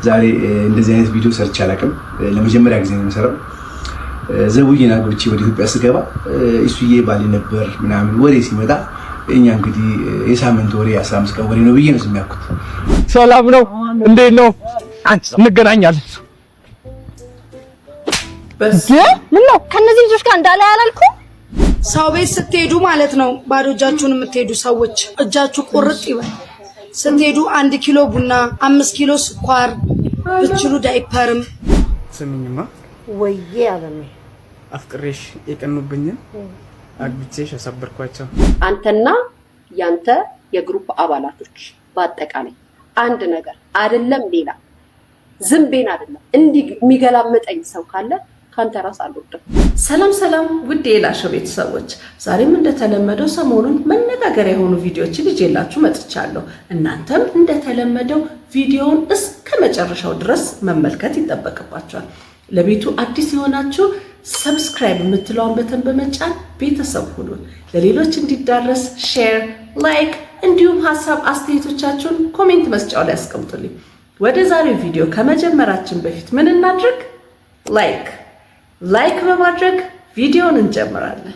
ዛሬ እንደዚህ አይነት ቪዲዮ ሰርች አላውቅም። ለመጀመሪያ ጊዜ ነው የምሰራው። ዘቡዬን አግብቼ ወደ ኢትዮጵያ ስገባ እሱዬ ባሌ ነበር ምናምን ወሬ ሲመጣ እኛ እንግዲህ የሳምንት ወሬ 15 ቀን ወሬ ነው ብዬ ነው የሚያውቁት። ሰላም ነው እንዴት ነው? እንገናኛለን። ምን ነው ከነዚህ ልጆች ጋር እንዳለ ያላልኩ? ሰው ቤት ስትሄዱ ማለት ነው ባዶ እጃችሁን የምትሄዱ ሰዎች እጃችሁ ቁርጥ ይበል። ስትሄዱ 1 ኪሎ ቡና፣ 5 ኪሎ ስኳር ብትችሉ ዳይፐርም። ስሚኝማ ወይዬ አለሜ አፍቅሬሽ የቀኑብኝን አግብቼሽ ያሳበርኳቸው አንተና ያንተ የግሩፕ አባላቶች በአጠቃላይ አንድ ነገር አይደለም ሌላ ዝምቤን አይደለም እንዲህ የሚገላመጠኝ ሰው ካለ ካንተ ራስ አልወጣም። ሰላም ውድ የላሾ ቤተሰቦች፣ ዛሬም እንደተለመደው ሰሞኑን መነጋገሪያ የሆኑ ቪዲዮዎችን ይዤላችሁ መጥቻለሁ። እናንተም እንደተለመደው ቪዲዮውን እስከ መጨረሻው ድረስ መመልከት ይጠበቅባችኋል። ለቤቱ አዲስ የሆናችሁ ሰብስክራይብ የምትለውን በተን በመጫን ቤተሰብ ሁኑ። ለሌሎች እንዲዳረስ ሼር፣ ላይክ እንዲሁም ሐሳብ አስተያየቶቻችሁን ኮሜንት መስጫው ላይ አስቀምጡልኝ። ወደ ዛሬው ቪዲዮ ከመጀመራችን በፊት ምን እናድርግ? ላይክ በማድረግ ቪዲዮውን እንጀምራለን።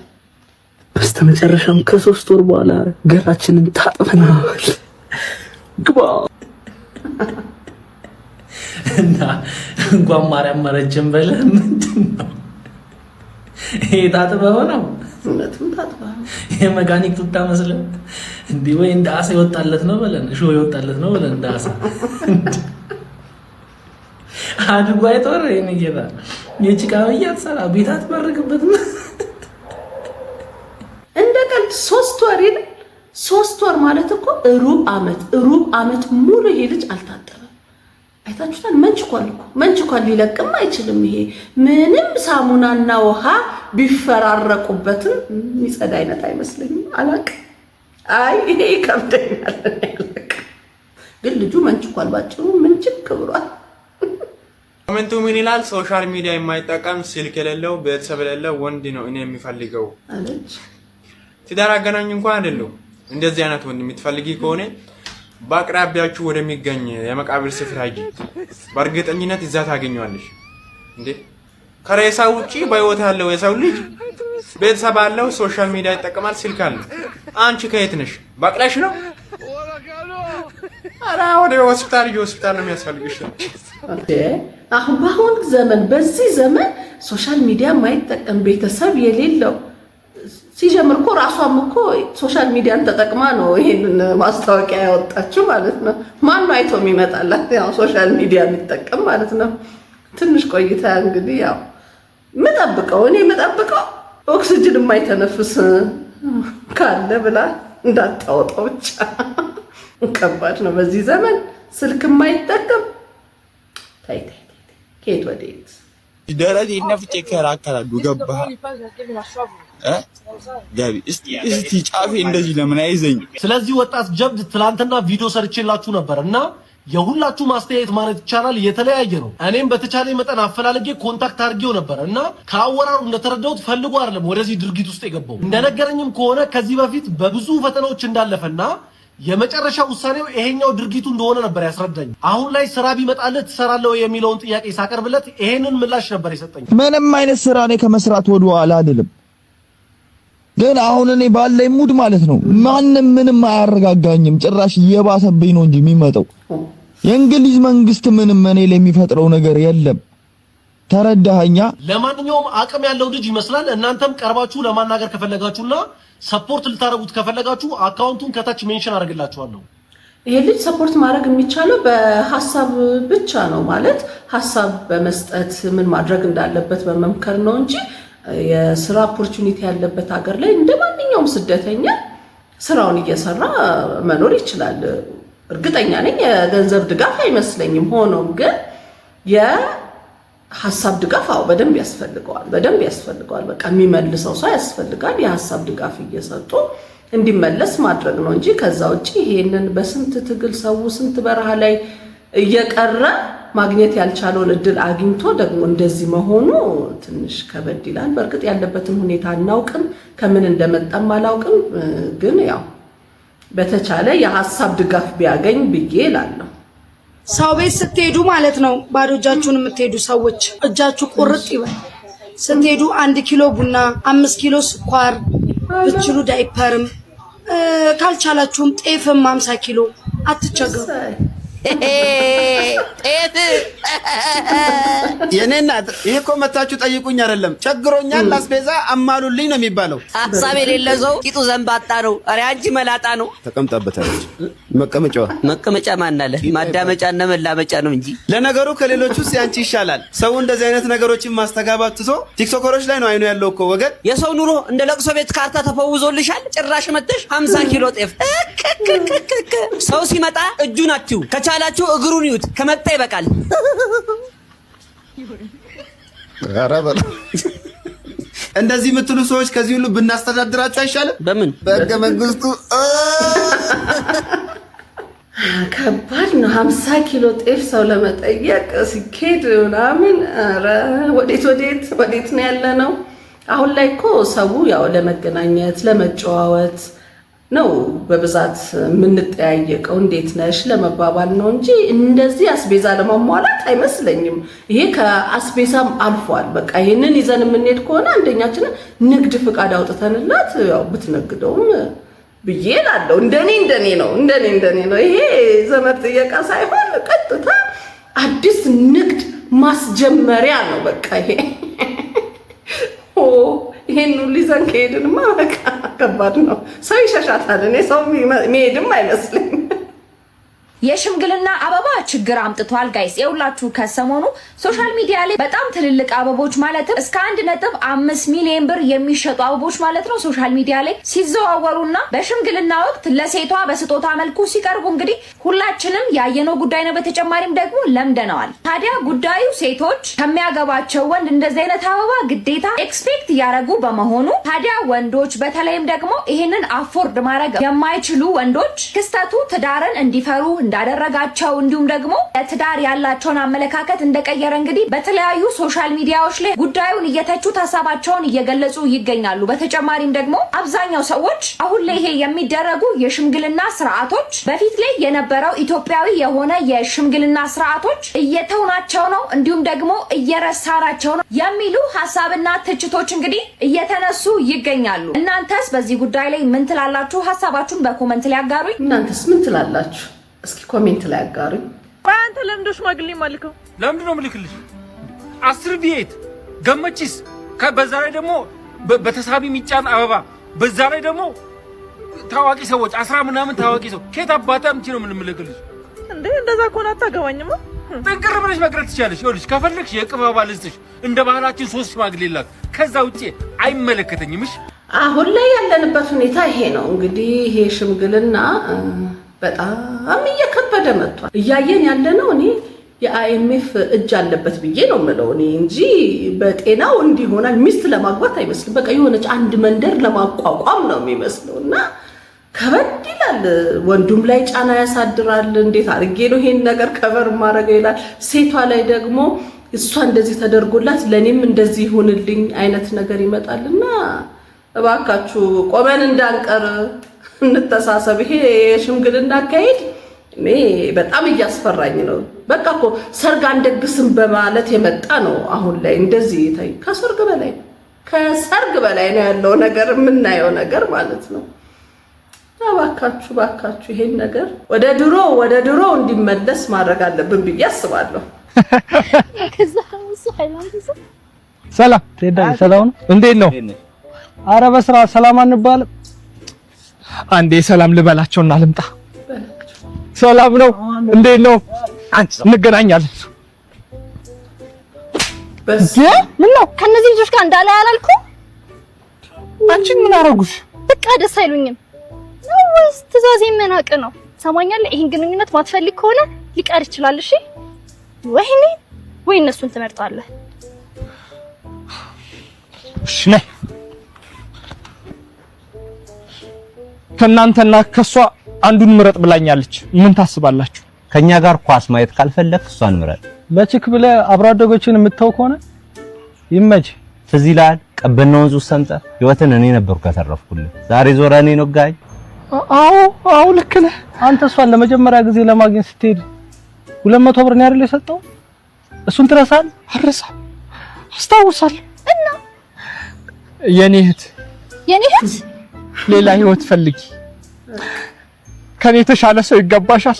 በስተመጨረሻም ከ3 ወር በኋላ ገላችንን ታጥበናል። ግባ እና እንኳን ማርያም ማረጀን በለ ምንድነው ይሄ? ታጥበው ነው እውነትም ታጥበው የመጋኒክ ቱታ መስለ እንዴ? ወይ እንደ አሳ ይወጣለት ነው በለን፣ እሾ ይወጣለት ነው በለን። እንደ አሳ አድርጎ አይተወር ይሄን ይገባ የጭቃ በያትሰራ ቤት አትባረክበት እንደ ቀልድ 3 ወር ይል 3 ወር ማለት እኮ ሩብ ዓመት ሙሉ ይሄ ልጅ አልታጠበም። አይታችሁታል። መንችኳል ሊለቅም አይችልም። ይሄ ምንም ሳሙናና ውሃ ቢፈራረቁበትም የሚጸዳ አይነት አይመስለኝም። አላቅም። አይ ይሄ ይከብደኛል። ግን ልጁ መንችኳል፣ ባጭሩ ምንጭክ ብሏል። ኮሜንቱ ምን ይላል? ሶሻል ሚዲያ የማይጠቀም ስልክ የሌለው ቤተሰብ የሌለው ወንድ ነው እኔ የሚፈልገው አለች። ትዳር አገናኝ እንኳን አይደለም። እንደዚህ አይነት ወንድ የምትፈልጊ ከሆነ በአቅራቢያችሁ ወደሚገኝ የመቃብር ስፍራ ሂጂ። በእርግጠኝነት እዛ ታገኘዋለሽ። እንዴ ከሬሳ ውጪ በህይወት ያለው የሰው ልጅ ቤተሰብ አለው፣ ሶሻል ሚዲያ ይጠቀማል፣ ስልክ አለው። አንቺ ከየት ነሽ? በቅለሽ ነው? አራ ወደ ሆስፒታል ነው የሚያስፈልግሽ። አሁን በአሁን ዘመን በዚህ ዘመን ሶሻል ሚዲያ የማይጠቀም ቤተሰብ የሌለው ሲጀምር እኮ ራሷም እኮ ሶሻል ሚዲያን ተጠቅማ ነው ይሄንን ማስታወቂያ ያወጣችው ማለት ነው። ማን ነው አይቶ የሚመጣላት? ያው ሶሻል ሚዲያ የሚጠቀም ማለት ነው። ትንሽ ቆይታ እንግዲህ ያው የምጠብቀው ኦክሲጅን የማይተነፍስ ካለ ብላ እንዳታወጣው ብቻ። ከባድ ነው በዚህ ዘመን ስልክ የማይጠቀም ታይ ከየት ወዴት ደረቴ ነፍቼ ከራከራሉ ገባህ? ጋቢ እስቲ ጫፌ እንደዚህ ለምን አይዘኝ? ስለዚህ ወጣት ጀብድ ትላንትና ቪዲዮ ሰርቼላችሁ ነበር እና የሁላችሁ ማስተያየት ማለት ይቻላል የተለያየ ነው። እኔም በተቻለ መጠን አፈላልጌ ኮንታክት አድርጌው ነበር እና ከአወራሩ እንደተረዳሁት ፈልጎ አይደለም ወደዚህ ድርጊት ውስጥ የገባው። እንደነገረኝም ከሆነ ከዚህ በፊት በብዙ ፈተናዎች እንዳለፈና የመጨረሻ ውሳኔው ይሄኛው ድርጊቱ እንደሆነ ነበር ያስረዳኝ። አሁን ላይ ስራ ቢመጣለት ትሰራለህ የሚለውን ጥያቄ ሳቀርብለት ይሄንን ምላሽ ነበር የሰጠኝ። ምንም አይነት ስራ ላይ ከመስራት ወደ ኋላ አይደለም፣ ግን አሁን እኔ ባለኝ ሙድ ማለት ነው ማንም ምንም አያረጋጋኝም። ጭራሽ እየባሰብኝ ነው እንጂ የሚመጣው የእንግሊዝ መንግስት ምንም እኔ ላይ የሚፈጥረው ነገር የለም። ተረዳኸኛ? ለማንኛውም አቅም ያለው ልጅ ይመስላል። እናንተም ቀርባችሁ ለማናገር ከፈለጋችሁና ሰፖርት ልታረጉት ከፈለጋችሁ አካውንቱን ከታች ሜንሽን አደርግላችኋለሁ። ይሄ ልጅ ሰፖርት ማድረግ የሚቻለው በሐሳብ ብቻ ነው። ማለት ሐሳብ በመስጠት ምን ማድረግ እንዳለበት በመምከር ነው እንጂ የስራ ኦፖርቹኒቲ ያለበት ሀገር ላይ እንደማንኛውም ስደተኛ ስራውን እየሰራ መኖር ይችላል። እርግጠኛ ነኝ የገንዘብ ድጋፍ አይመስለኝም። ሆኖም ግን የሐሳብ ድጋፍ በደንብ ያስፈልገዋል። በቃ የሚመልሰው ሰው ያስፈልጋል። የሐሳብ ድጋፍ እየሰጡ እንዲመለስ ማድረግ ነው እንጂ ከዛ ውጪ ይሄንን በስንት ትግል ሰው ስንት በረሃ ላይ እየቀረ ማግኘት ያልቻለውን እድል አግኝቶ ደግሞ እንደዚህ መሆኑ ትንሽ ከበድ ይላል። በእርግጥ ያለበትን ሁኔታ አናውቅም፣ ከምን እንደመጣም አላውቅም። ግን ያው በተቻለ የሐሳብ ድጋፍ ቢያገኝ ብዬ እላለሁ። ሰው ቤት ስትሄዱ ማለት ነው ባዶ እጃችሁን የምትሄዱ ሰዎች እጃችሁ ቁርጥ ይበል። ስትሄዱ 1 ኪሎ ቡና፣ 5 ኪሎ ስኳር ብትችሉ ዳይፐርም ካልቻላችሁም ጤፍም 50 ኪሎ አትቸገሩ። ጤፍ የኔ እናት ይሄ እኮ መታችሁ ጠይቁኝ አይደለም ቸግሮኛል አስቤዛ አማሉልኝ ነው የሚባለው። ሐሳብ የሌለ ሰው ቂጡ ዘንባጣ ነው። ኧረ አንቺ መላጣ ነው። ተቀምጣበታለች። መቀመጫ ማን አለ? ማዳመጫና መላመጫ ነው እንጂ። ለነገሩ ከሌሎቹ ያንቺ ይሻላል። ሰው እንደዚህ አይነት ነገሮችን ማስተጋባት ትቶ ቲክቶከሮች ላይ ነው አይኑ ያለው እኮ ወገን። የሰው ኑሮ እንደ ለቅሶ ቤት ካርታ ተፈውዞልሻል። ጭራሽ መተሽ 50 ኪሎ ጤፍ። ሰው ሲመጣ እጁን አትዩ፣ ከቻላችሁ እግሩን ይዩት። ከመጣ ይበቃል። ኧረ በል እንደዚህ የምትሉ ሰዎች ከዚህ ሁሉ ብናስተዳድራችሁ አይሻልም? በምን በሕገ መንግስቱ ከባድ ነው። 50 ኪሎ ጤፍ ሰው ለመጠየቅ ሲኬድ ምናምን ኧረ ወዴት ነው ያለ ነው። አሁን ላይ እኮ ሰው ያው ለመገናኘት ለመጨዋወት ነው በብዛት የምንጠያየቀው። እንዴት ነሽ ለመባባል ነው እንጂ እንደዚህ አስቤዛ ለማሟላት አይመስለኝም። ይሄ ከአስቤዛም አልፏል። በቃ ይሄንን ይዘን የምንሄድ ከሆነ አንደኛችን ንግድ ፍቃድ አውጥተንላት ያው ብትነግደውም ብዬ እላለሁ። እንደኔ ነው። ይሄ ዘመድ ጥየቃ ሳይሆን ቀጥታ አዲስ ንግድ ማስጀመሪያ ነው። በቃ ይሄን ሁሉ ይዘን ከሄድንማ በቃ ከባድ ነው። ሰው ይሸሻታል። እኔ ሰው መሄድም አይመስለኝም። የሽምግልና አበባ ችግር አምጥቷል ጋይስ። የሁላችሁ ከሰሞኑ ሶሻል ሚዲያ ላይ በጣም ትልልቅ አበቦች ማለትም እስከ 1.5 ሚሊዮን ብር የሚሸጡ አበቦች ማለት ነው ሶሻል ሚዲያ ላይ ሲዘዋወሩና በሽምግልና ወቅት ለሴቷ በስጦታ መልኩ ሲቀርቡ እንግዲህ ሁላችንም ያየነው ጉዳይ ነው። በተጨማሪም ደግሞ ለምደነዋል። ታዲያ ጉዳዩ ሴቶች ከሚያገባቸው ወንድ እንደዚህ አይነት አበባ ግዴታ ኤክስፔክት ያደረጉ በመሆኑ ታዲያ ወንዶች በተለይም ደግሞ ይሄንን አፎርድ ማድረግ የማይችሉ ወንዶች ክስተቱ ትዳርን እንዲፈሩ እንዳደረጋቸው እንዲሁም ደግሞ ለትዳር ያላቸውን አመለካከት እንደቀየረ እንግዲህ በተለያዩ ሶሻል ሚዲያዎች ላይ ጉዳዩን እየተቹት ሀሳባቸውን እየገለጹ ይገኛሉ። በተጨማሪም ደግሞ አብዛኛው ሰዎች አሁን ላይ ይሄ የሚደረጉ የሽምግልና ስርዓቶች በፊት ላይ የነበረው ኢትዮጵያዊ የሆነ የሽምግልና ስርዓቶች እየተውናቸው ነው እንዲሁም ደግሞ እየረሳናቸው ነው የሚሉ ሀሳብና ትችቶች እንግዲህ እየተነሱ ይገኛሉ። እናንተስ በዚህ ጉዳይ ላይ ምን ትላላችሁ? ሀሳባችሁን በኮሜንት ላይ አጋሩኝ። እናንተስ ምን ትላላችሁ? እስኪ ኮሜንት ላይ አጋሩኝ። አንተ ለምንድን ነው ሽማግሌ ማልከው? ለምንድን ነው የምልክልሽ? 10 ቤት ገመችስ፣ በዛ ላይ ደግሞ በተሳቢ የሚጫን አበባ፣ በዛ ላይ ደግሞ ታዋቂ ሰዎች 10 ምናምን ታዋቂ ሰው ከየት አባታ ምንጭ ነው የምልክልሽ? እንዴ እንደዛ ከሆነ አታገባኝማ። ጥንቅር ብለሽ መቅረት ትችያለሽ። ይኸውልሽ ከፈለግሽ የቅብ አበባ ልስጥሽ፣ እንደ ባህላችን 3 ሽማግሌ ላክ። ከዛ ውጪ አይመለከተኝም። እሺ አሁን ላይ ያለንበት ሁኔታ ይሄ ነው። እንግዲህ ይሄ ሽምግልና በጣም እየከበደ መጥቷል። እያየን ያለነው እኔ የአይኤምኤፍ እጅ አለበት ብዬ ነው የምለው እኔ እንጂ በጤናው እንዲሆናል ሚስት ለማግባት አይመስልም። በቃ የሆነች አንድ መንደር ለማቋቋም ነው የሚመስለው እና ከበድ ይላል። ወንዱም ላይ ጫና ያሳድራል። እንዴት አድርጌ ነው ይሄን ነገር ከበር ማድረገው ይላል። ሴቷ ላይ ደግሞ እሷ እንደዚህ ተደርጎላት ለኔም እንደዚህ ይሁንልኝ አይነት ነገር ይመጣልና እባካችሁ ቆመን እንዳንቀር እንተሳሰብ። ይሄ የሽምግልና አካሄድ እኔ በጣም እያስፈራኝ ነው። በቃ እኮ ሰርግ አንደግስም በማለት የመጣ ነው። አሁን ላይ እንደዚህ ታይ ከሰርግ በላይ ነው ያለው ነገር የምናየው ነገር ማለት ነው። እባካችሁ ይሄን ነገር ወደ ድሮ እንዲመለስ ማድረግ አለብን ብዬ አስባለሁ። ሰላም ሰላም፣ እንዴት ነው? አረ በስራ ሰላም አንባልም። አንዴ ሰላም ልበላቸውና ልምጣ። ሰላም ነው? እንዴት ነው? እንገናኛለን። ምን ነው ከነዚህ ልጆች ጋር እንዳለ ያላልኩ? አንቺን ምን አደረጉሽ? በቃ ደስ አይሉኝም ነው ወይስ ትዕዛዜን መናቅ ነው? ሰማኛለህ? ይሄን ግንኙነት ማትፈልግ ከሆነ ሊቀር ይችላል። እሺ ወይኔ ወይ እነሱን ትመርጣለህ? እሺ ነይ። ከናንተና ከሷ አንዱን ምረጥ ብላኛለች። ምን ታስባላችሁ? ከኛ ጋር ኳስ ማየት ካልፈለክ እሷን ምረጥ። በችክ ብለህ አብሮ አደጎችን የምትተው ከሆነ ይመች። ትዝ ይልሃል ቀበና ወንዝ ውስጥ ሰምጠህ ህይወትን እኔ ነበርኩ ከተረፍኩልህ። ዛሬ ዞራ እኔ ነው ጋኝ። አዎ ልክ ነህ አንተ። እሷን ለመጀመሪያ ጊዜ ለማግኘት ስትሄድ 200 ብር ነው አይደል የሰጠው? እሱን ትረሳለህ? አልረሳም፣ አስታውሳለሁ። እና የኔ እህት ሌላ ህይወት ፈልጊ፣ ከኔ የተሻለ ሰው ይገባሻል።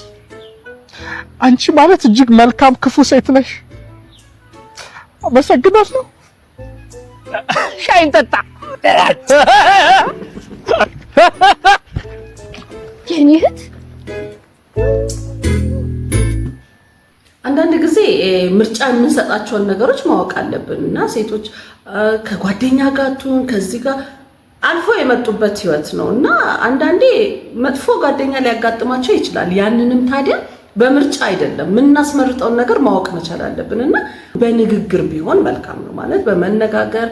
አንቺ ማለት እጅግ መልካም ክፉ ሴት ነሽ። አመሰግናለሁ። ሻይን ጠጣ። የኔ እህት አንዳንድ ጊዜ ምርጫ የምንሰጣቸውን ነገሮች ማወቅ አለብን እና ሴቶች ከጓደኛ ጋር ቱን ከዚህ ጋር አልፎ የመጡበት ህይወት ነው እና አንዳንዴ መጥፎ ጓደኛ ሊያጋጥማቸው ይችላል። ያንንም ታዲያ በምርጫ አይደለም የምናስመርጠውን ነገር ማወቅ መቻል አለብን እና በንግግር ቢሆን መልካም ነው ማለት በመነጋገር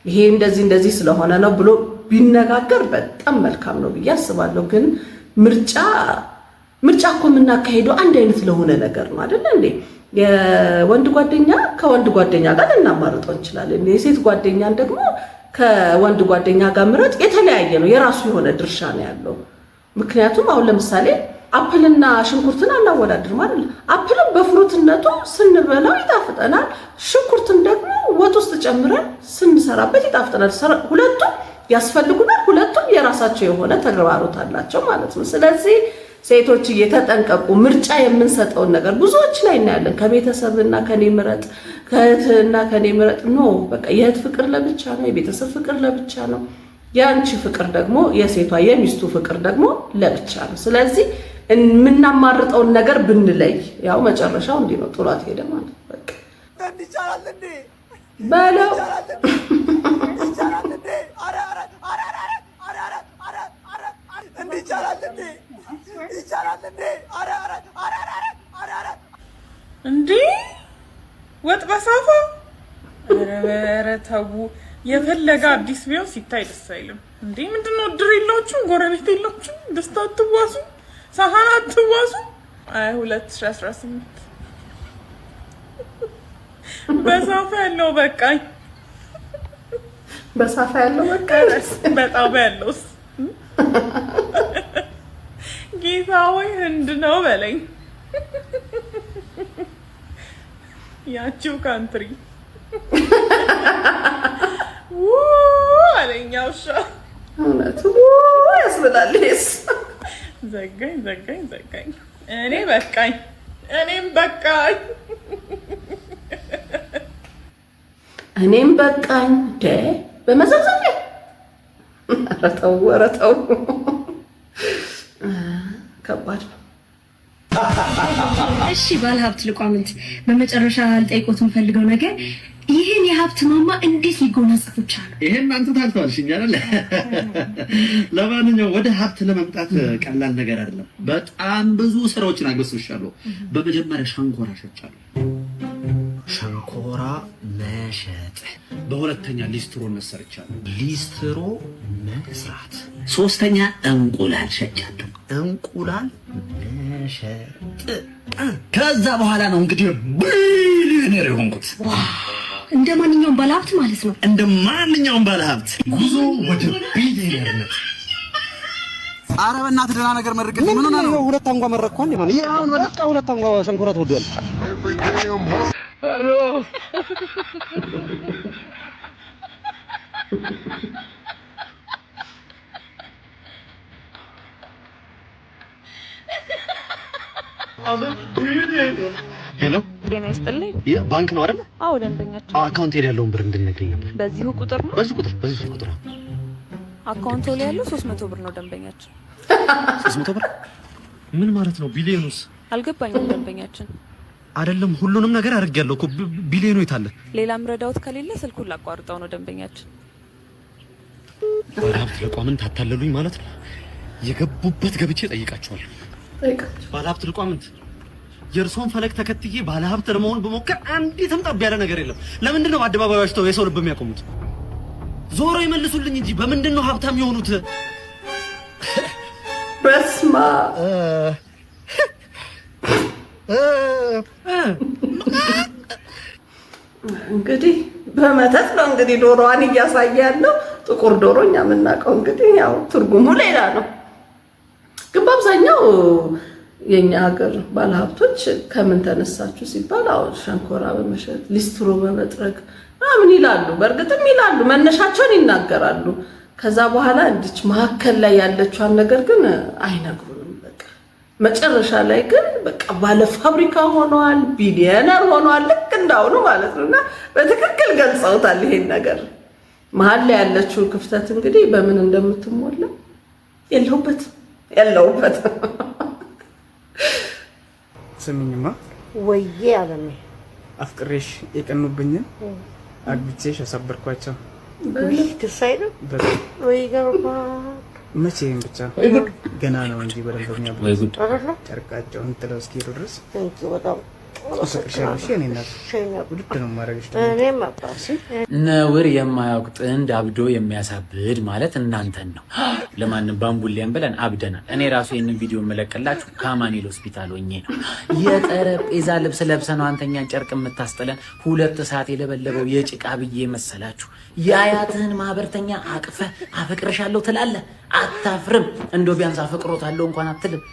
ይሄ እንደዚህ ስለሆነ ነው ብሎ ቢነጋገር በጣም መልካም ነው ብዬ አስባለሁ። ግን ምርጫ እኮ የምናካሄደው አንድ አይነት ለሆነ ነገር ነው አይደል እንዴ? የወንድ ጓደኛ ከወንድ ጓደኛ ጋር ልናማርጠው እንችላለን። የሴት ጓደኛን ደግሞ ከወንድ ጓደኛ ጋር ምረጥ የተለያየ ነው፣ የራሱ የሆነ ድርሻ ነው ያለው። ምክንያቱም አሁን ለምሳሌ አፕልና ሽንኩርትን አናወዳድርም አይደል? አፕልን በፍሩትነቱ ስንበላው ይጣፍጠናል፣ ሽንኩርትን ደግሞ ወጥ ውስጥ ጨምረን ስንሰራበት ይጣፍጠናል። ሁለቱም ያስፈልጉናል፣ ሁለቱም የራሳቸው የሆነ ተግባሮት አላቸው ማለት ነው። ስለዚህ ሴቶች እየተጠንቀቁ ምርጫ የምንሰጠውን ነገር ብዙዎች ላይ እናያለን። ከቤተሰብና ከኔ ምረጥ፣ ከእህትና ከኔ ምረጥ ነው። በቃ የእህት ፍቅር ለብቻ ነው፣ የቤተሰብ ፍቅር ለብቻ ነው፣ የአንቺ ፍቅር ደግሞ የሴቷ የሚስቱ ፍቅር ደግሞ ለብቻ ነው። ስለዚህ የምናማርጠውን ነገር ብንለይ ያው መጨረሻው እንዲህ ነው፣ ጥሏት ሄደ ማለት ነው። በቃ እንዲቻላል እንዴ በለው እንዲቻላል እንዴ አረ እንዲቻላል እንዴ ይቻላል እንዴ አረ እንዴ ወጥ በሳፋ ኧረ ተው። የፈለገ አዲስ ቢሆን ሲታይ ደስ አይልም እንዴ። ምንድነው ድር የላችሁም? ጎረቤት የላችሁም? ደስታ አትዋሱ፣ ሳህን አትዋሱ። 2018 በሳፋ ያለው በቃኝ፣ በሳፋ ያለው በቃኝ፣ በጣም ያለውስ ጌታ ወይ ህንድ ነው በለኝ። ያቺው ካንትሪ አለኛው ሻ እውነቱ ያስብላል። ዘጋኝ እኔ በቃኝ፣ እኔም በቃኝ በመዘዘኛ ኧረ ተው ከባድ ነው። እሺ ባለሀብት ልቋምንት፣ በመጨረሻ ልጠይቆት የምፈልገው ነገር ይህን የሀብት ማማ እንዴት ሊጎናጸፉ ቻሉ? ይሄን አንተ ታልተዋልሽኝ አይደል? ለማንኛውም ወደ ሀብት ለመምጣት ቀላል ነገር አይደለም። በጣም ብዙ ስራዎችን አግበስብሻለሁ። በመጀመሪያ ሸንኮራ ሸጫለሁ። ሸንኮራ መሸጥ። በሁለተኛ ሊስትሮ ሰርቻለሁ። ሊስትሮ መስራት። ሶስተኛ እንቁላል ሸጫለሁ። እንቁላል መሸጥ። ከዛ በኋላ ነው እንግዲህ ቢሊዮነር የሆንኩት። እንደ ማንኛውም ባለሀብት ማለት ነው። እንደ ማንኛውም ባለሀብት ጉዞ ወደ ቢሊዮነርነት። ኧረ በእናትህ ደህና ነገር መርቅልኝ። ምን ሆነህ ነው? ሁለት አንጓ መረቅኩ እንዴ ማለት ያው በቃ ሁለት አንጓ ሸንኮራ ተወዷል። ሄሎ ጤና ይስጥልኝ። ባንክ ነው አይደል? አዎ ደንበኛችን። አካውንት ላይ ያለውን ብር እንድንነግረኝ ነበር። በዚሁ ቁጥር ነው? በዚህ ቁጥር ነው። አካውንቱ ላይ ያለው 300 ብር ነው ደንበኛችን። 300 ብር ምን ማለት ነው? ቢሊዮኑስ? አልገባኝም ደንበኛችን። አይደለም ሁሉንም ነገር አድርጌያለሁ እኮ ቢሊዮኑ የት አለ? ሌላም ረዳውት ከሌለ ስልኩን ላቋርጠው ነው ደንበኛችን። ባለሀብት ልቋምን ታታለሉኝ ማለት ነው። የገቡበት ገብቼ ጠይቃቸዋለሁ። ባለሀብት ልቋምን የእርሶን ፈለግ ተከትዬ ባለሀብት ለመሆን በሞከር አንዲትም ጠብ ያለ ነገር የለም። ለምንድን ነው በአደባባዮች ተው የሰው ልብ የሚያቆሙት? ዞሮ ይመልሱልኝ እንጂ በምንድን ነው ሀብታም የሆኑት? በስማ እንግዲህ በመተት ነው እንግዲህ ዶሮዋን እያሳየ ያለው። ጥቁር ዶሮ እኛ የምናውቀው እንግዲህ ያው ትርጉሙ ሌላ ነው። ግን በአብዛኛው የኛ ሀገር ባለሀብቶች ከምን ተነሳችሁ ሲባል አሁን ሸንኮራ በመሸጥ ሊስትሮ በመጥረግ ምን ይላሉ። በእርግጥም ይላሉ፣ መነሻቸውን ይናገራሉ። ከዛ በኋላ እንዲች መሀከል ላይ ያለችዋን ነገር ግን አይነግሩንም። በቃ መጨረሻ ላይ ግን በቃ ባለ ፋብሪካ ሆነዋል፣ ቢሊዮነር ሆነዋል። ልክ እንዳሁኑ ማለት ነውና በትክክል ገልጸውታል ይሄን ነገር። መሀል ላይ ያለችው ክፍተት እንግዲህ በምን እንደምትሞላ የለውበት ስሚኝማ ወይዬ አለሜ አፍቅሬሽ የቀኑብኝን አግብቼሽ አሳበርኳቸው። ደስ አይልም ወይ ገባ መቼም ብቻ ገና ነው እንጂ በደንብ የሚያብሩ ጨርቃቸውን ጥለው እስኪሄዱ ድረስ በጣም ነውር የማያውቅ ጥንድ አብዶ የሚያሳብድ ማለት እናንተን ነው። ለማንም ባምቡሊያን ብለን አብደናል። እኔ ራሱ ይህንን ቪዲዮ የምለቅላችሁ ከአማኑኤል ሆስፒታል ሆኜ ነው። የጠረጴዛ ልብስ ለብሰ ነው አንተኛን ጨርቅ የምታስጥለን 2 ሰዓት የለበለበው የጭቃ ብዬ መሰላችሁ? የአያትህን ማህበርተኛ አቅፈ አፈቅርሻለሁ ትላለህ፣ አታፍርም? እንዶ ቢያንስ አፈቅሮታለሁ እንኳን አትልም?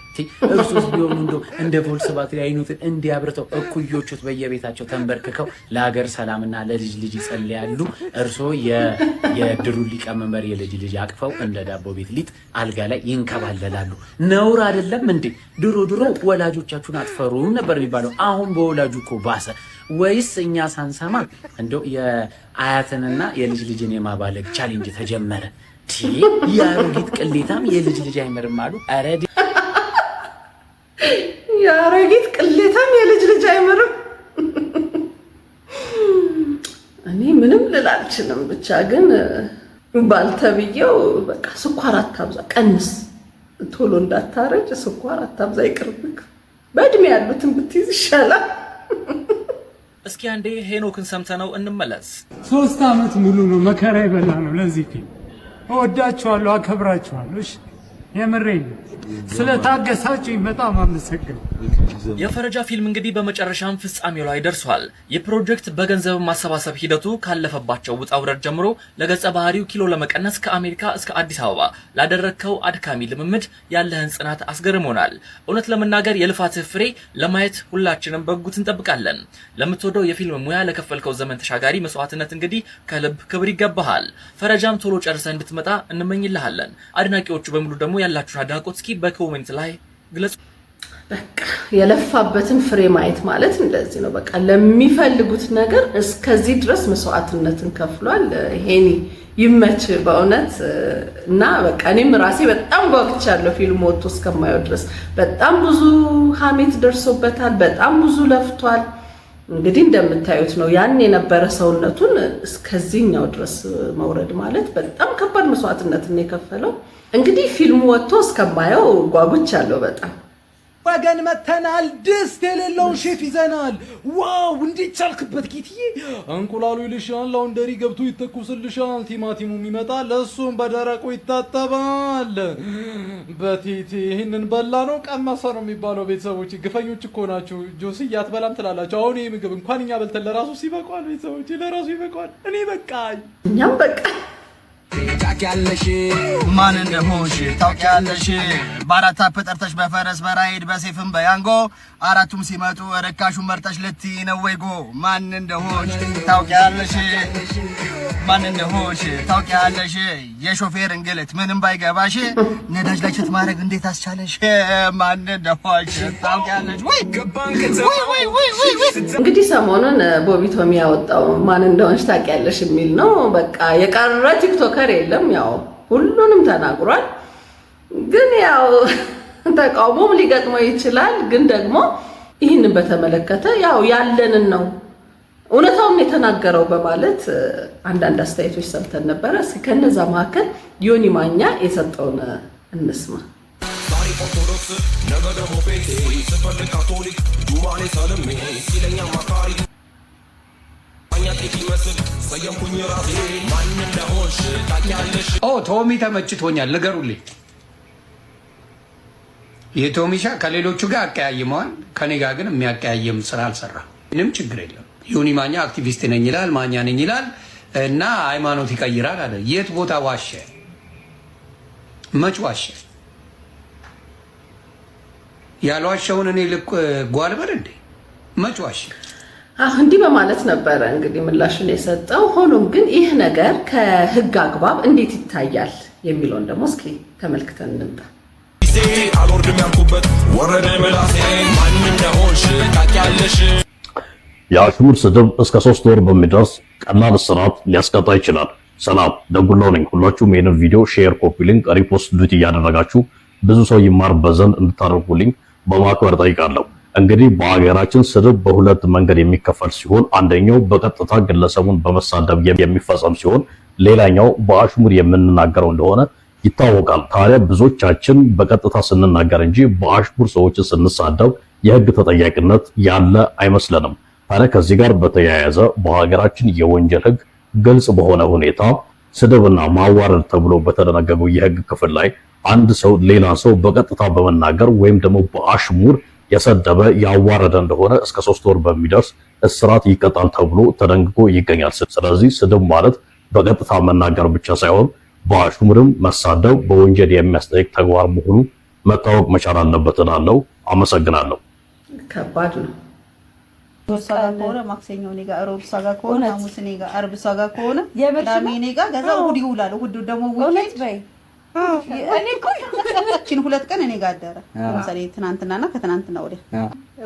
እርሱስ ቢሆኑ እንደ ቮልስ ባትሪ አይኑትን እንዲያብርተው እኩዮቹት በየቤታቸው ተንበርክከው ለሀገር ሰላምና ለልጅ ልጅ ይጸልያሉ። እርሶ የድሩ ሊቀመንበር የልጅ ልጅ አቅፈው እንደ ዳቦ ቤት ሊጥ አልጋ ላይ ይንከባለላሉ። ነውር አይደለም እንዴ? ድሮ ወላጆቻችሁን አትፈሩም ነበር የሚባለው። አሁን በወላጁ እኮ ባሰ። ወይስ እኛ ሳንሰማ እንደው የአያትንና የልጅ ልጅን የማባለግ ቻሌንጅ ተጀመረ? የአሮጊት ቅሌታም የልጅ ልጅ አይመርም አሉ። ኧረ የአሮጊት ቅሌታም የልጅ ልጅ አይመርም። እኔ ምንም ልል አልችልም። ብቻ ግን ባልተብየው በቃ ስኳር አታብዛ፣ ቀንስ፣ ቶሎ እንዳታረጅ ስኳር አታብዛ፣ ይቅርብክ። በእድሜ ያሉትን ብትይዝ ይሻላል። እስኪ አንዴ ሄኖክን ሰምተነው እንመለስ። 3 ዓመት ሙሉ ነው መከራ ይበላ ነው። ለዚህ ፊልም እወዳችኋለሁ፣ አከብራችኋለሁ። እሺ የምሬን ስለታገሳችሁኝ በጣም አመሰግናለሁ። የፈረጃ ፊልም እንግዲህ በመጨረሻም ፍጻሜው ላይ ደርሷል። የፕሮጀክት በገንዘብ ማሰባሰብ ሂደቱ ካለፈባቸው ውጣ ውረድ ጀምሮ ለገጸ ባህሪው ኪሎ ለመቀነስ ከአሜሪካ እስከ አዲስ አበባ ላደረግከው አድካሚ ልምምድ ያለህን ጽናት አስገርሞናል። እውነት ለመናገር የልፋትህ ፍሬ ለማየት ሁላችንም በጉጉት እንጠብቃለን። ለምትወደው የፊልም ሙያ ለከፈልከው ዘመን ተሻጋሪ መስዋዕትነት እንግዲህ ከልብ ክብር ይገባሃል። ፈረጃም ቶሎ ጨርሰህ እንድትመጣ እንመኝልሃለን። አድናቂዎቹ በሙሉ ደግሞ ያላችሁን አድናቆት እስኪ በኮሜንት ላይ ግለጹ። በቃ የለፋበትን ፍሬ ማየት ማለት እንደዚህ ነው። በቃ ለሚፈልጉት ነገር እስከዚህ ድረስ መስዋዕትነትን ከፍሏል። ሄኒ ይመች በእውነት እና በቃ እኔም ራሴ በጣም ጓጉቻለሁ ፊልም ወጥቶ እስከማየው ድረስ። በጣም ብዙ ሀሜት ደርሶበታል፣ በጣም ብዙ ለፍቷል። እንግዲህ እንደምታዩት ነው ያን የነበረ ሰውነቱን እስከዚህኛው ድረስ መውረድ ማለት በጣም ከባድ መስዋዕትነትን የከፈለው። እንግዲህ ፊልሙ ወጥቶ እስከማየው ጓጉቻለሁ በጣም። ወገን መተናል። ድስት የሌለውን ሼፍ ይዘናል። ዋው እንዴት ቻልክበት ጌትዬ! እንቁላሉ ይልሻል፣ ላውንደሪ ገብቶ ይተኩስልሻል፣ ቲማቲሙም ይመጣል፣ እሱም በደረቁ ይታጠባል። በቴቴ ይህንን በላ ነው ቀመሰ ነው የሚባለው። ቤተሰቦች ግፈኞች እኮ ናችሁ። ጆሲ አትበላም ትላላችሁ። አሁን ይህ ምግብ እንኳን እኛ በልተን ለራሱ ሲበቃል። ቤተሰቦች ለራሱ ይበቃል። እኔ በቃኝ፣ እኛም በቃ ታውቂያለሽ ማን እንደሆንሽ ታውቂያለሽ። በአራት አፈጠርተሽ በፈረስ በራይድ በሴፍም በያንጎ አራቱም ሲመጡ ርካሹን መርጠሽ ልትይ ነው ወይ ጎ። ማን እንደሆንሽ ታውቂያለሽ፣ ማን እንደሆንሽ ታውቂያለሽ። የሾፌር እንግልት ምንም ባይገባሽ ነዳጅ ላይ ሸት ማድረግ እንዴት አስቻለሽ። ማን እንደሆንሽ ታውቂያለሽ። እንግዲህ ሰሞኑን ቦቢቶሚ ያወጣው ማን እንደሆንሽ ታውቂያለሽ የሚል ነው። በቃ የቀረ ቲክቶከር የለም። ያው ሁሉንም ተናግሯል። ግን ያው ተቃውሞም ሊገጥመው ይችላል። ግን ደግሞ ይህንን በተመለከተ ያው ያለንን ነው እውነታውን የተናገረው በማለት አንዳንድ አስተያየቶች ሰምተን ነበረ። እስኪ ከነዛ መካከል ዮኒ ማኛ የሰጠውን እንስማ። ቶሚ ተመችቶኛል፣ ንገሩልኝ። የቶሚሻ ከሌሎቹ ጋር አቀያይመዋል፣ ከኔ ጋር ግን የሚያቀያየም ስራ አልሰራም። ምንም ችግር የለም። ዮኒ ማኛ አክቲቪስት ነኝ ይላል፣ ማኛ ነኝ ይላል እና ሃይማኖት ይቀይራል አለ። የት ቦታ ዋሸ? መች ዋሸ? ያልዋሸውን እኔ ልክ ጓልበል እንዴ መጭዋሽ እንዲህ በማለት ነበረ እንግዲህ ምላሽን የሰጠው። ሆኖም ግን ይህ ነገር ከህግ አግባብ እንዴት ይታያል የሚለውን ደግሞ እስኪ ተመልክተን እንምጣ። አልወርድም ያልኩበት ወረደ ምላሴ ማንም እንደሆንሽ ታውቂያለሽ። የአሽሙር ስድብ እስከ 3 ወር በሚደርስ ቀላል እስራት ሊያስቀጣ ይችላል። ሰላም ደጉላው ነኝ። ሁላችሁም ይሄንን ቪዲዮ ሼር፣ ኮፒ ሊንክ፣ ሪፖስት ዱት እያደረጋችሁ ብዙ ሰው ይማርበት ዘንድ እንድታደርጉልኝ በማክበር ጠይቃለሁ። እንግዲህ በሀገራችን ስድብ በሁለት መንገድ የሚከፈል ሲሆን አንደኛው በቀጥታ ግለሰቡን በመሳደብ የሚፈጸም ሲሆን ሌላኛው በአሽሙር የምንናገረው እንደሆነ ይታወቃል። ታዲያ ብዙዎቻችን በቀጥታ ስንናገር እንጂ በአሽሙር ሰዎችን ስንሳደብ የህግ ተጠያቂነት ያለ አይመስለንም። ታዲያ ከዚህ ጋር በተያያዘ በሀገራችን የወንጀል ህግ ግልጽ በሆነ ሁኔታ ስድብና ማዋረድ ተብሎ በተደነገገው የህግ ክፍል ላይ አንድ ሰው ሌላ ሰው በቀጥታ በመናገር ወይም ደግሞ በአሽሙር የሰደበ ያዋረደ እንደሆነ እስከ 3 ወር በሚደርስ እስራት ይቀጣል ተብሎ ተደንግጎ ይገኛል። ስለዚህ ስድብ ማለት በቀጥታ መናገር ብቻ ሳይሆን በአሽሙርም መሳደብ በወንጀል የሚያስጠይቅ ተግባር መሆኑ መታወቅ መቻል አለበት እላለሁ። አመሰግናለሁ። ከባድ ነው። ወሳጋ ከሆነ ማክሰኞ እኔ ጋር፣ ሮብ ሳጋ ከሆነ ሐሙስ እኔ ጋር፣ አርብ ሳጋ ከሆነ ቅዳሜ እኔ ጋር፣ ከዛ እሑድ ይውላል። እሑድ ደግሞ ዊኬንድ በይ እኔ እኮ እቺን 2 ቀን እኔ ጋር አደረ። ለምሳሌ ትናንትናና ከትናንትና ወዲያ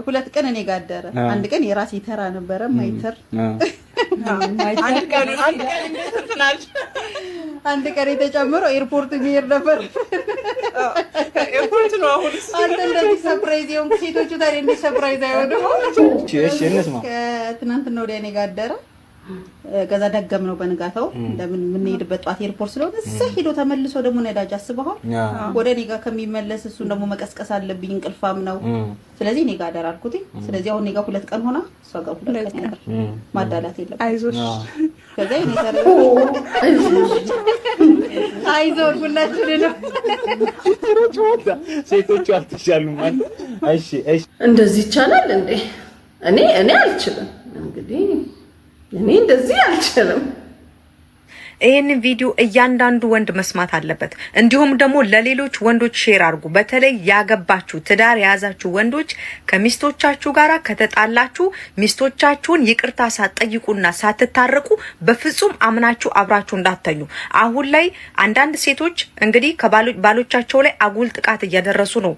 2 ቀን እኔ ጋር አደረ። አንድ ቀን የራሴ ተራ ነበረ ማይተር አንድ ቀን የተጨመረው ኤርፖርት የሚሄድ ነበር። ኤርፖርት ነው አሁን አንተ እንደዚህ ሰርፕራይዝ የሆንክ ሴቶቹ ታዲያ እንደ ሰርፕራይዝ አይሆንም። እሺ እንስማ። ከትናንትና ወዲያ እኔ ጋር አደረ። ከዛ ደገም ነው በንጋታው እንደምን የምንሄድበት ጧት ኤርፖርት ስለሆነ እዛ ሄዶ ተመልሶ ደግሞ ነዳጅ አስበሃል ወደ እኔ ጋር ከሚመለስ እሱን ደግሞ መቀስቀስ አለብኝ፣ እንቅልፋም ነው። ስለዚህ እኔ ጋር አደረ አልኩት። ስለዚህ አሁን እኔ ጋር 2 ቀን ሆና እሷ ጋር 2 ቀን ያደረ ማዳላት የለም። አይዞሽ ከዛ እኔ ታረ አይዞሽ ሁላችንም ሴቶቹ አትሻሉም ማለት እሺ እሺ እንደዚህ ይቻላል እንዴ? እኔ አልችልም እንግዲህ እኔ እንደዚህ አልችልም። ይሄንን ቪዲዮ እያንዳንዱ ወንድ መስማት አለበት። እንዲሁም ደግሞ ለሌሎች ወንዶች ሼር አድርጉ። በተለይ ያገባችሁ ትዳር የያዛችሁ ወንዶች ከሚስቶቻችሁ ጋራ ከተጣላችሁ ሚስቶቻችሁን ይቅርታ ሳትጠይቁና ሳትታረቁ በፍጹም አምናችሁ አብራችሁ እንዳትተኙ። አሁን ላይ አንዳንድ ሴቶች እንግዲህ ከባሎቻቸው ላይ አጉል ጥቃት እያደረሱ ነው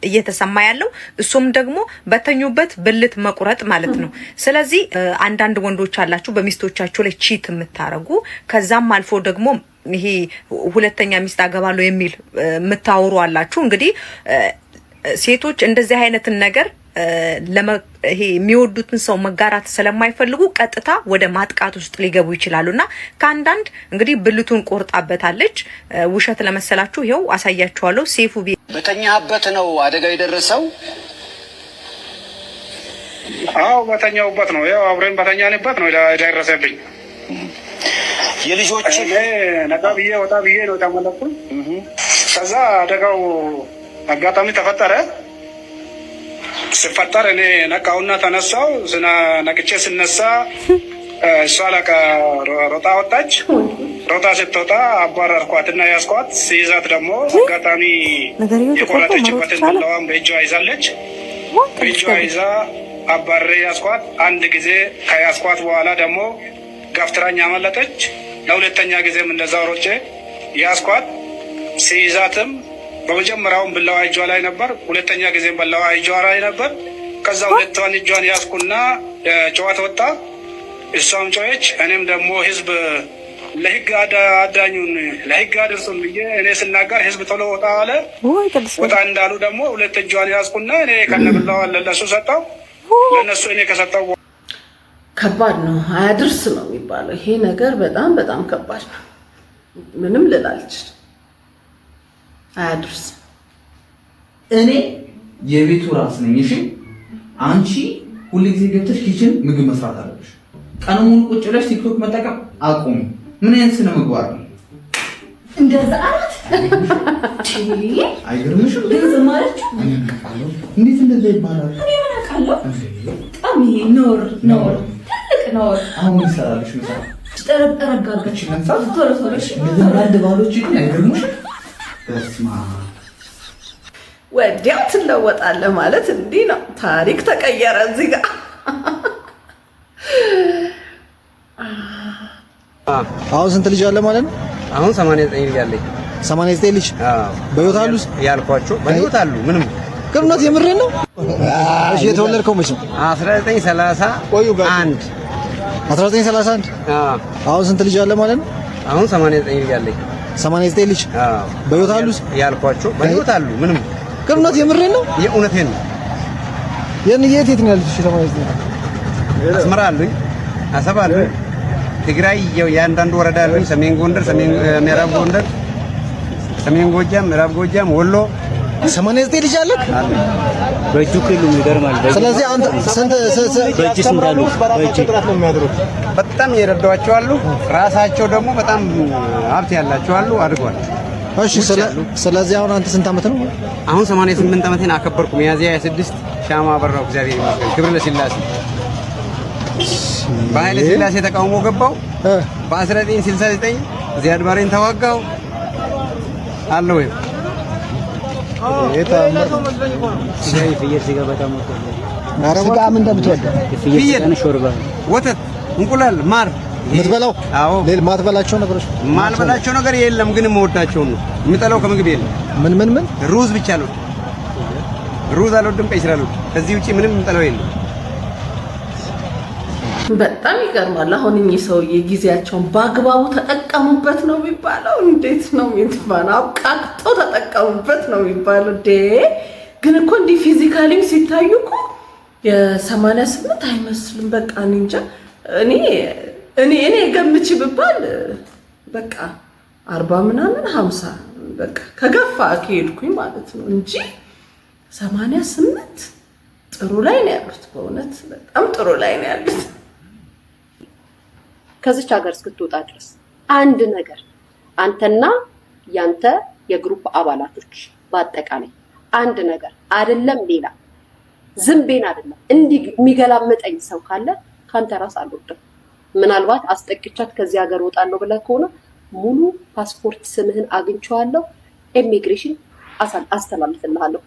እየተሰማ ያለው። እሱም ደግሞ በተኙበት ብልት መቁረጥ ማለት ነው። ስለዚህ አንዳንድ ወንዶች አላችሁ በሚስቶቻችሁ ላይ ቺት የምታረጉ ከዛም አልፎ ደግሞ ይሄ ሁለተኛ ሚስት አገባለሁ የሚል የምታወሩ አላችሁ። እንግዲህ ሴቶች እንደዚህ አይነትን ነገር ይሄ የሚወዱትን ሰው መጋራት ስለማይፈልጉ ቀጥታ ወደ ማጥቃት ውስጥ ሊገቡ ይችላሉና ከአንዳንድ እንግዲህ ብልቱን ቆርጣበታለች። ውሸት ለመሰላችሁ ይሄው አሳያችኋለሁ። ሴፉ በተኛበት ነው አደጋው የደረሰው። አዎ በተኛውበት ነው። ያው አብረን በተኛንበት ነው የደረሰብኝ። የልጆች ነቃ ብዬ ወጣ ብዬ ነው ተመለስኩኝ። ከዛ አደጋው አጋጣሚ ተፈጠረ። ሲፈጠር እኔ ነቃውና ተነሳው። ነቅቼ ስነሳ እሷ ሮጣ ወጣች። ሮጣ ስትወጣ አባረርኳትና ያስኳት። ሲይዛት ደግሞ አጋጣሚ የቆረጠችበትን ቢላዋን በእጇ ይዛለች። በእጇ ይዛ አባሬ ያስኳት። አንድ ጊዜ ከያስኳት በኋላ ደግሞ ጋፍትራኛ አመለጠች። ለሁለተኛ ጊዜም እንደዛው ሮጬ ያስኳት። ሲይዛትም በመጀመሪያውም ብላዋ እጇ ላይ ነበር፣ ሁለተኛ ጊዜም ብላዋ እጇ ላይ ነበር። ከዛ ሁለቷን እጇን ያስኩና ጨዋታ ወጣ። እሷም ጮኸች። እኔም ደግሞ ህዝብ ለህግ አዳኙን ለህግ አድርሱን ብዬ እኔ ስናገር ህዝብ ቶሎ ወጣ አለ። ወጣ እንዳሉ ደግሞ ሁለት እጇን ያስኩና እኔ ከነብላዋ ለነሱ ሰጠው። ለነሱ እኔ ከሰጠው ከባድ ነው። አያድርስ ነው የሚባለው። ይሄ ነገር በጣም በጣም ከባድ ነው። ምንም ልል አልችልም። አያድርስ። እኔ የቤቱ ራስ ነኝ። እሺ አንቺ ሁሉ ጊዜ ገብተሽ ኪችን ምግብ መስራት አለብሽ። ቀኑ ሙሉ ቁጭ ብለሽ ቲክቶክ መጠቀም አቁሚ። ምን አይነት ስነ ምግባር ነው? እንደዛ አላት። አይገርምሽም? እንደዛ ማለት እንዴት እንደዛ ይባላል? እኔ ምን አውቃለሁ? በጣም ይሄ ኖር ትልቅ ኖር። አሁን ይሰራልሽ ምሳ ጠረጠረጋ አድርገሽ ቶሎ ቶሎ። እንደዛ ባንድ ባሎች ግን አይገርምሽም? በስማ ወዲያው ትለወጣለህ ማለት እንዲህ ነው። ታሪክ ተቀየረ እዚህ ጋር። አሁን ስንት ልጅ አለ ማለት ነው? አሁን 89 ልጅ አለኝ። 89 ልጅ በህይወት አሉ ያልኳቸው በህይወት አሉ። ምንም ቅርነት የምሬን ነው። እሺ የተወለድከው መቼ? 1931 1931 አሁን ስንት ልጅ አለ ማለት ነው? አሁን 89 ልጅ አለኝ። 89 ልጅ በህይወት አሉ ያልኳቸው በህይወት አሉ። ምንም ቅርነት የምሬን ነው። የእውነቴን ነው። የት ነው ያሉት? 89 አስመራ አሉኝ፣ አሰብ አሉኝ፣ ትግራይ የአንዳንድ ወረዳ አሉኝ፣ ሰሜን ጎንደር፣ ምዕራብ ጎንደር፣ ሰሜን ጎጃም፣ ምዕራብ ጎጃም፣ ወሎ 89 ልጅ አለክ? በእጁ ክሉ ይገርማል። ስለዚህ አንተ ስንት በእጅ እንዳሉ በእጅ ነው የሚያድሩት። በጣም የረዳቸው አሉ። ራሳቸው ደግሞ በጣም ሀብት ያላቸው አሉ። አድርጓል። እሺ ስለዚህ አሁን አንተ ስንት አመት ነው? አሁን 88 አመቴን አከበርኩ። ሚያዝያ 26 ሻማ አበራው። እግዚአብሔር ይመስገን። ክብር ለስላሴ። በኃይለ ስላሴ ተቃውሞ ገባው። በ1969 ዚያድ ባሬን ተዋጋው አለ ወይ ስጋ ምን እንደምትወድ? ፍየል፣ ሾርባ፣ ወተት፣ እንቁላል፣ ማር የምትበላው? አዎ። ማትበላቸው ነገሮች? ማልበላቸው ነገር የለም፣ ግን የምወዳቸው ነው። የምጠላው ከምግብ የለም። ምን? ሩዝ ብቻ ነው። ሩዝ አልወድም፣ ቀይ ስር አልወድም። ከዚህ ውጪ ምንም የምጠላው የለም። በጣም ይገርማል። አሁን እኚህ ሰውዬ ጊዜያቸውን በአግባቡ ተጠቀሙበት ነው የሚባለው? እንዴት ነው የሚባለው? አብቃቅተው ተጠቀሙበት ነው የሚባለው? ግን እኮ እንዲህ ፊዚካሊም ሲታዩ እኮ የ88 አይመስልም። በቃ እንጃ። እኔ ገምቼ ብባል በቃ 40 ምናምን 50 በቃ ከገፋ ከሄድኩኝ ማለት ነው እንጂ 88 ጥሩ ላይ ነው ያሉት። በእውነት በጣም ጥሩ ላይ ነው ያሉት። ከዚች ሀገር እስክትወጣ ድረስ አንድ ነገር አንተና ያንተ የግሩፕ አባላቶች በአጠቃላይ አንድ ነገር አይደለም፣ ሌላ ዝምቤን አይደለም እንዲህ የሚገላመጠኝ ሰው ካለ ካንተ ራስ አልወጣም። ምናልባት አስጠቅቻት ከዚህ ሀገር ወጣለሁ ብለህ ከሆነ ሙሉ ፓስፖርት ስምህን አግኝቼዋለሁ፣ ኢሚግሬሽን አስተላልፍልሃለሁ።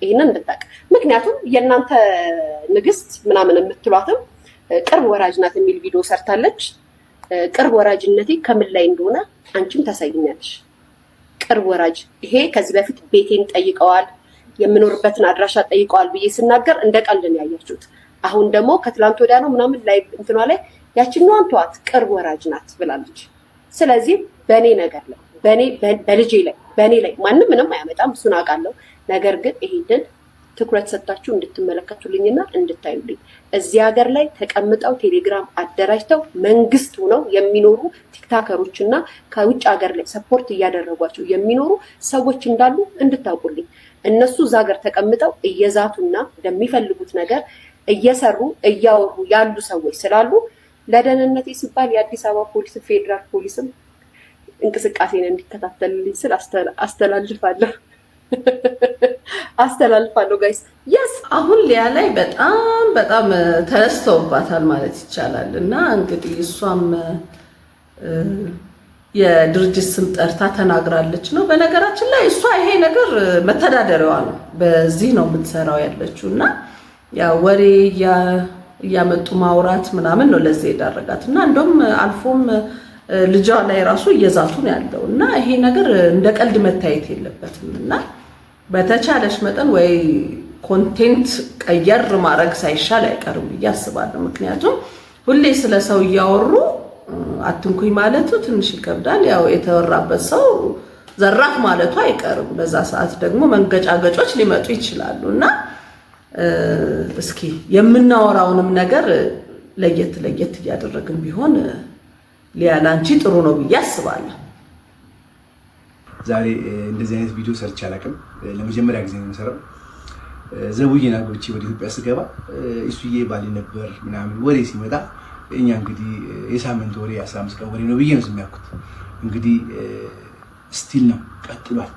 ይሄንን እንድታውቅ። ምክንያቱም የእናንተ ንግስት ምናምን የምትሏትም ቅርብ ወራጅ ናት የሚል ቪዲዮ ሰርታለች። ቅርብ ወራጅነቴ ከምን ላይ እንደሆነ አንቺም ታሳይኛለሽ። ቅርብ ወራጅ ይሄ ከዚህ በፊት ቤቴን ጠይቀዋል፣ የምኖርበትን አድራሻ ጠይቀዋል ብዬ ስናገር እንደ ቀልድ ነው ያያችሁት። አሁን ደግሞ ከትላንት ወዲያ ነው ምናምን ላይ እንትኗ ላይ ያቺኛዋን ተዋት ቅርብ ወራጅ ናት ብላለች። ስለዚህ በእኔ ነገር ላይ በልጄ ላይ በእኔ ላይ ማንም ምንም አያመጣም፣ እሱን አውቃለሁ። ነገር ግን ይሄንን ትኩረት ሰጣችሁ እንድትመለከቱልኝና እንድታዩልኝ። እዚህ ሀገር ላይ ተቀምጠው ቴሌግራም አደራጅተው መንግስት ሆነው የሚኖሩ ቲክታከሮች እና ከውጭ ሀገር ላይ ሰፖርት እያደረጓቸው የሚኖሩ ሰዎች እንዳሉ እንድታውቁልኝ። እነሱ እዛ ሀገር ተቀምጠው እየዛቱና ለሚፈልጉት ነገር እየሰሩ እያወሩ ያሉ ሰዎች ስላሉ ለደህንነቴ ሲባል የአዲስ አበባ ፖሊስ፣ ፌዴራል ፖሊስም እንቅስቃሴን እንዲከታተልልኝ ስል አስተላልፋለሁ ጋይስ። የስ አሁን ሊያ ላይ በጣም ተነስተውባታል ማለት ይቻላል። እና እንግዲህ እሷም የድርጅት ስም ጠርታ ተናግራለች ነው። በነገራችን ላይ እሷ ይሄ ነገር መተዳደሪያዋ ነው፣ በዚህ ነው የምትሰራው ያለችው። እና ያው ወሬ እያመጡ ማውራት ምናምን ነው ለዚህ የዳረጋት። እና እንደውም አልፎም ልጇ ላይ ራሱ እየዛቱ ነው ያለው። እና ይሄ ነገር እንደ ቀልድ መታየት የለበትም። እና በተቻለሽ መጠን ወይ ኮንቴንት ቀየር ማድረግ ሳይሻል አይቀርም ብዬ አስባለሁ። ምክንያቱም ሁሌ ስለ ሰው እያወሩ አትንኩኝ ማለቱ ትንሽ ይከብዳል። ያው የተወራበት ሰው ዘራፍ ማለቱ አይቀርም። በዛ ሰዓት ደግሞ መንገጫገጮች ሊመጡ ይችላሉ። እና እስኪ የምናወራውንም ነገር ለየት እያደረግን ቢሆን ሊያላንቺ ጥሩ ነው ብዬ አስባለሁ። ዛሬ እንደዚህ አይነት ቪዲዮ ሰርች አላውቅም። ለመጀመሪያ ጊዜ ነው የምሰራው። ዘቡዬን አግብቼ ወደ ኢትዮጵያ ስገባ እሱዬ ባሌ ነበር ምናምን ወሬ ሲመጣ እኛ እንግዲህ የሳምንት ወሬ 15 ቀን ወሬ ነው ብዬ ነው የሚያውቁት። እንግዲህ ስቲል ነው ቀጥሏል፣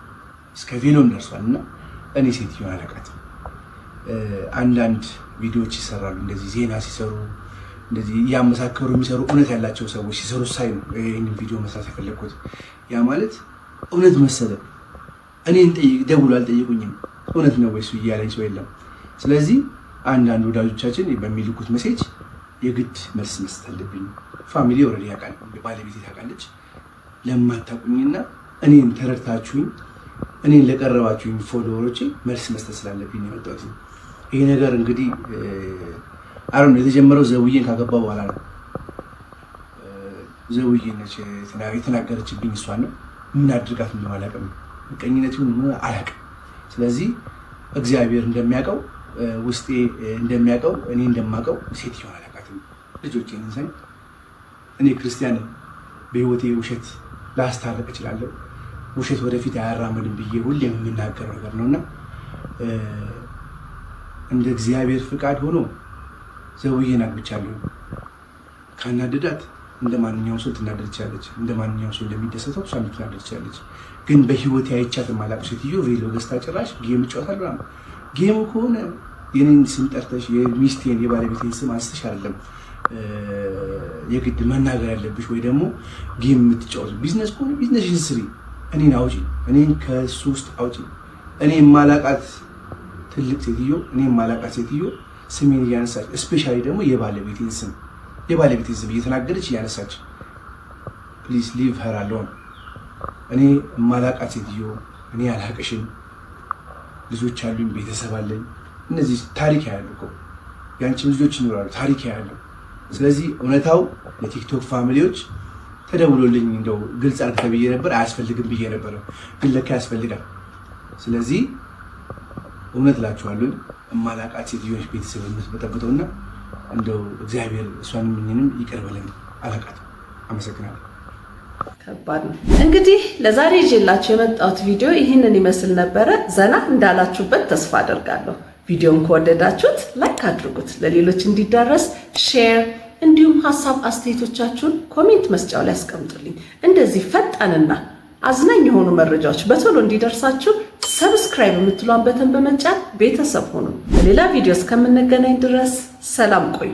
እስከ ቬሎም ደርሷል። እና እኔ ሴትዮን አላውቃትም። አንዳንድ ቪዲዮዎች ይሰራሉ እንደዚህ ዜና ሲሰሩ እንደዚህ እያመሳከሩ የሚሰሩ እውነት ያላቸው ሰዎች ሲሰሩ ሳይ ነው ይህንን ቪዲዮ መስራት የፈለግኩት። ያ ማለት እውነት መሰለ። እኔን ደውሎ አልጠየቁኝም። እውነት ነው ወይስ እያለኝ ሰው የለም። ስለዚህ አንዳንድ ወዳጆቻችን በሚልኩት ሜሴጅ የግድ መልስ መስጠት አለብኝ። ፋሚሊ ኦልሬዲ ያውቃል፣ ባለቤቴ ታውቃለች። ለማታውቁኝና እኔን ተረድታችሁኝ እኔን ለቀረባችሁኝ ፎሎወሮቼ መልስ መስጠት ስላለብኝ ነው የመጣሁት። ይሄ ነገር እንግዲህ አሁን የተጀመረው ዘውዬን ካገባ በኋላ ነው። ዘውዬ ነች የተናገረችብኝ፣ እሷን ነው። ምን አድርጋት እንደሆነ አላውቅም፣ ምቀኝነት ይሁን ምን አላውቅም። ስለዚህ እግዚአብሔር እንደሚያውቀው ውስጤ እንደሚያውቀው እኔ እንደማውቀው ሴትዮዋን አላውቃትም። ልጆቼን እንሰኝ እኔ ክርስቲያን በህይወቴ ውሸት ላስታርቅ እችላለሁ። ውሸት ወደፊት አያራምድም ብዬ ሁሌም የምናገረው ነገር ነውና እንደ እግዚአብሔር ፍቃድ ሆኖ ዘውዬን አግብቻለሁ። ካናደዳት እንደ ማንኛውም ሰው ልትናደድ ትችላለች። እንደ ማንኛውም ሰው እንደሚደሰተው እሷ ልትናደድ ትችላለች። ግን በህይወቴ አይቻት የማላውቅ ሴትዮ ቬሎ ገዝታ ጭራሽ ጌም እጫወታለሁ። ጌሙ ከሆነ የኔን ስም ጠርተሽ የሚስቴን የባለቤቴን ስም አንስተሽ አይደለም የግድ መናገር ያለብሽ፣ ወይ ደግሞ ጌም የምትጫወቱ ቢዝነስ ከሆነ ቢዝነስሽን ስሪ። እኔን አውጪ፣ እኔን ከሱ ውስጥ አውጪ። እኔ የማላውቃት ትልቅ ሴትዮ፣ እኔ የማላውቃት ሴትዮ ስሜን እያነሳች እስፔሻሊ ደግሞ የባለቤቴን ስም እየተናገረች እያነሳች ፕሊዝ ሊቭ ሄር አሎን። እኔ የማላውቃት ሴትዮ፣ እኔ አላውቅሽም፣ ልጆች አሉኝ፣ ቤተሰብ አለኝ። እነዚህ ታሪክ ያያሉ እኮ ያንቺም ልጆች ይኖራሉ፣ ታሪክ ያያሉ። ስለዚህ እውነታው የቲክቶክ ፋሚሊዎች ተደውሎልኝ እንደው ግልጽ አድርገህ ብዬ ነበር፣ አያስፈልግም ብዬ ነበር፣ ግን ለካ ያስፈልጋል። ስለዚህ እውነት እላችኋለሁ የማላውቃት ሴትዮች ቤተሰብ የምትበጠብጠውና እንደው እግዚአብሔር እሷንም እኔንም ይቅር በለኝ፣ አላውቃትም። አመሰግናለሁ። ከባድ ነው። እንግዲህ ለዛሬ ይዤላችሁ የመጣሁት ቪዲዮ ይህንን ይመስል ነበረ። ዘና እንዳላችሁበት ተስፋ አደርጋለሁ። ቪዲዮን ከወደዳችሁት ላይክ አድርጉት፣ ለሌሎች እንዲዳረስ ሼር፣ እንዲሁም ሀሳብ አስተያየቶቻችሁን ኮሜንት መስጫው ላይ አስቀምጡልኝ። እንደዚህ ፈጣንና አዝናኝ የሆኑ መረጃዎች በቶሎ እንዲደርሳችሁ ሰብስክራይብ የምትሏን በተን በመጫን ቤተሰብ ሁኑ። በሌላ ቪዲዮ እስከምንገናኝ ድረስ ሰላም ቆዩ።